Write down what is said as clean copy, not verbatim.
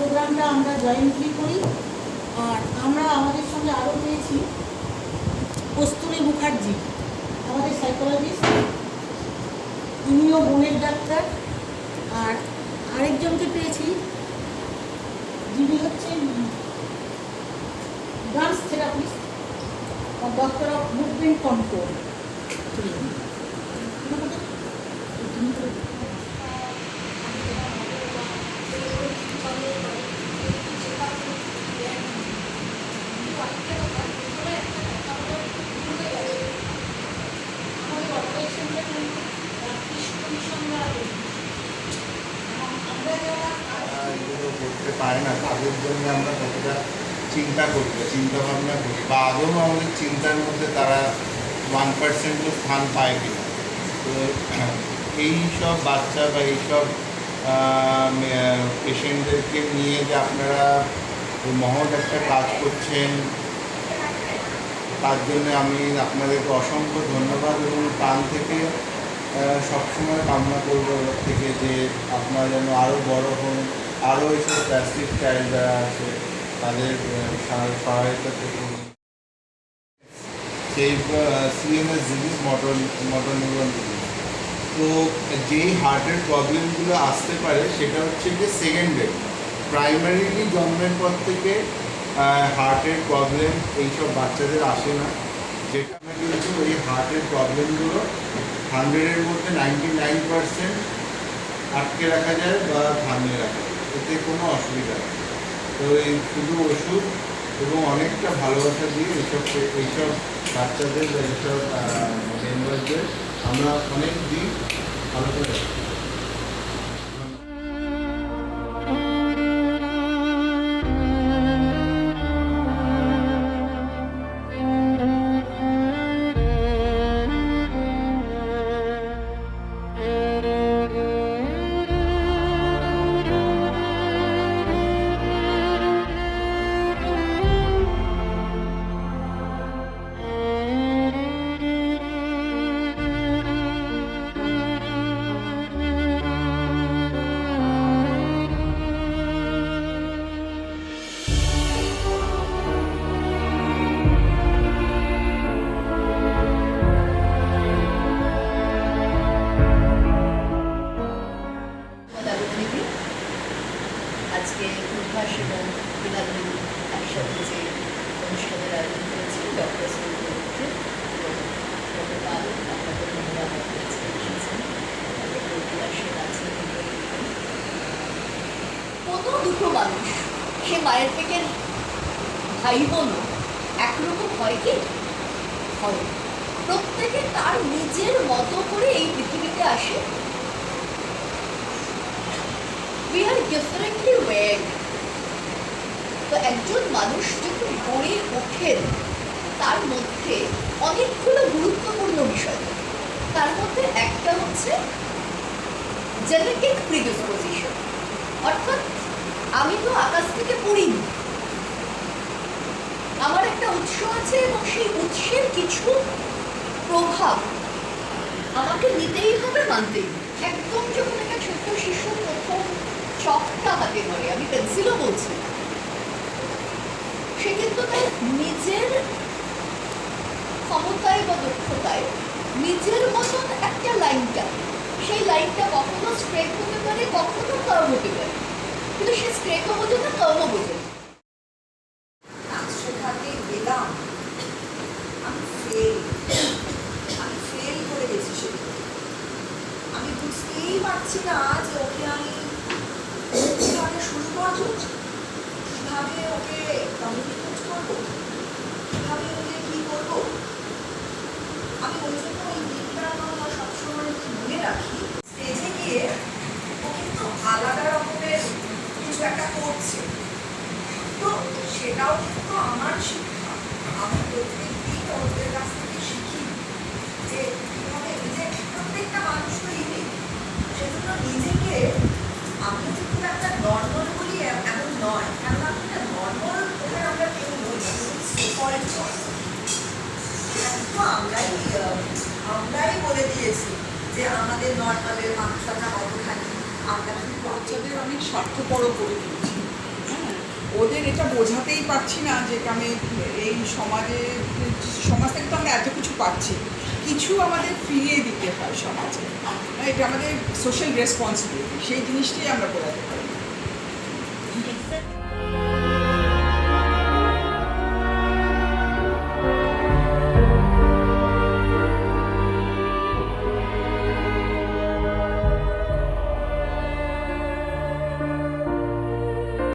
প্রোগ্রামটা আমরা জয়েন্টলি করি। আর আমরা আমাদের সঙ্গে আরও পেয়েছি কস্তুরী মুখার্জি, আমাদের সাইকোলজিস্ট, তিনিও বোনের ডাক্তার। আর আরেকজনকে পেয়েছি যিনি হচ্ছেন dance therapist, doctor of movement control. করতে পারে না তাদের জন্য আমরা কতটা চিন্তা ভাবনা করি, বা আদৌ আমাদের চিন্তার মধ্যে তারা 1% স্থান পায় কিনা। তো এই সব বাচ্চা বা এইসব পেশেন্টদেরকে নিয়ে যে আপনারা মহৎ একটা কাজ করছেন, তার জন্য আমি আপনাদেরকে অসংখ্য ধন্যবাদ এবং প্রাণ থেকে সবসময় কামনা করবো ওর থেকে যে আপনারা যেন আরও বড় হন, আরও এইসব প্লাস্টিক চাইল্ড যারা আছে তাদের সহায়তা থেকে সেই CMS disease motor neuron disease. তো যেই হার্টের প্রবলেমগুলো আসতে পারে সেটা হচ্ছে যে সেকেন্ডারি, প্রাইমারিলি জন্মের পর থেকে হার্টের প্রবলেম এইসব বাচ্চাদের আসে না, যেটা কিন্তু এই হার্টের প্রবলেমগুলো 100-এর মধ্যে 99% আটকে রাখা যায় বা থামিয়ে রাখা যায়, এতে কোনো অসুবিধা নেই। তো এই শুধু ওষুধ এবং অনেকটা ভালোবাসা দিয়ে এইসব বাচ্চাদের বা এইসব মেম্বারদের আমরা অনেক দিন ভালো করে আজকে উদ্ভাস এবং বিনাদিন একসাথে যে অনুষ্ঠানের আয়োজন করেছি ডক্টর শ্রীমন্ত্রী গতকাল আপনাদের মহিলা এসেছেন, ঐতিহাসিক আছে। কোনো দুটো মানুষ সে মায়ের পেটের ভাই বোনও একরকম হয় কি? হয়। প্রত্যেকে তার নিজের মতো করে এই পৃথিবীতে আসে। We are differently wired. তো একজন মানুষ যখন গড়ে ওঠেন তার মধ্যে অনেকগুলো গুরুত্বপূর্ণ বিষয়, তার মধ্যে একটা হচ্ছে জেনেটিক প্রিডিসপোজিশন, অর্থাৎ আমি তো আকাশ থেকে পড়িনি, আমার একটা উৎস আছে এবং সেই উৎসের কিছু প্রভাব আমাকে নিতেই হবে, মানতেই। একদম যখন একটা ছোট্ট শিশু প্রথম চকটা হাতে ধরে, আমি পেন্সিলও বলছি, সে কিন্তু তার নিজের ক্ষমতায় বা দক্ষতায় নিজের মতন একটা লাইনটা, সেই লাইনটা কখনো স্ট্রেট হতে পারে, কখনো কার্ভ হতে পারে, কিন্তু সে স্ট্রেটও বোঝে না, কার্ভও বোঝে না। নাচ শেখাতে গেলাম, আমি ফেল করে গেছি। সেটা আমি বুঝতেই পারছি না যে ওকে আমি কীভাবে শুরু করবো, কীভাবে ওকে কমিউনিকেট করবো, কীভাবে ওকে কী করবো। আমি ওই জন্য ওই দিকটা আমার সবসময় মনে রাখি। স্টেজে গিয়ে ও কিন্তু আলাদা রকমের কিছু একটা করছে, তো সেটাও কিন্তু আমার শিক্ষা। আমি প্রত্যেক দিন ওদের কাছ থেকে শিখি যে কীভাবে নিজে, প্রত্যেকটা মানুষ তো ইউনিক, সেজন্য নিজেকে আমি যে খুব একটা নর্মাল বলি এমন নয়, কারণ আমি না নর্মাল ওখানে আমরা কেউ নই, তো আমরাই বলে দিয়েছি যে আমাদের নর্মালের মাত্রাটা কতখানি। আমরা কিন্তু বাচ্চাদের অনেক স্বার্থপরও করে দিয়েছি। ওদের এটা বোঝাতেই পারছি না যে আমি এই সমাজ থেকে তো আমরা এত কিছু পাচ্ছি, কিছু আমাদের ফিরিয়ে দিতে হয় সমাজে, এটা আমাদের সোশ্যাল রেসপন্সিবিলিটি, সেই জিনিসটাই আমরা বোঝাতে পারি।